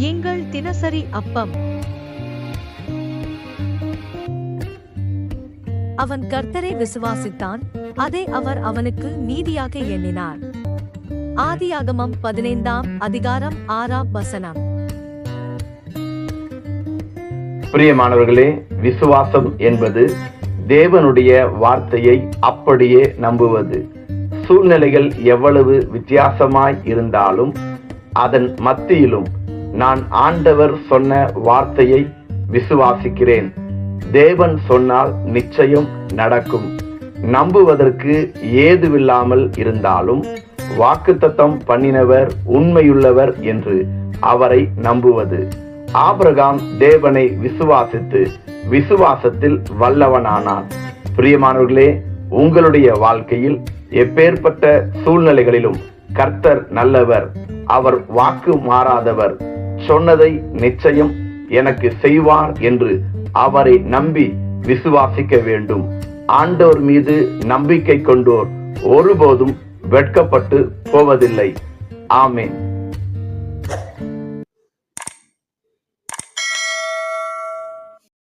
எங்கள் தினசரி அப்பம். அவன் கர்த்தரை விசுவாசித்தான், அதை அவர் அவனுக்கு நீதியாக எண்ணினார். ஆதியாகமம் 15ஆம் அதிகாரம் 6ஆம் வசனம். பிரியமானவர்களே, விசுவாசம் என்பது தேவனுடைய வார்த்தையை அப்படியே நம்புவது. சூழ்நிலைகள் எவ்வளவு வித்தியாசமாய் இருந்தாலும் அதன் மத்தியிலும் நான் ஆண்டவர் சொன்ன வார்த்தையை விசுவாசிக்கிறேன். தேவன் சொன்னால் நிச்சயம் நடக்கும். நம்புவதற்கு ஏதுவில்லாமல் இருந்தாலும் வாக்குத்தத்தம் பண்ணினவர் உண்மையுள்ளவர் என்று அவரை நம்புவது. ஆபிரகாம் தேவனை விசுவாசித்து விசுவாசத்தில் வல்லவனானான். பிரியமானவர்களே, உங்களுடைய வாழ்க்கையில் எப்பேற்பட்ட சூழ்நிலைகளிலும் கர்த்தர் நல்லவர், அவர் வாக்கு மாறாதவர். சொன்னதை நிச்சயம் எனக்கு செய்வார் என்று அவரை நம்பி விசுவாசிக்க வேண்டும். ஆண்டவர் மீது நம்பிக்கை கொண்டோர் ஒருபோதும் வெட்கப்பட்டு போவதில்லை. ஆமென்.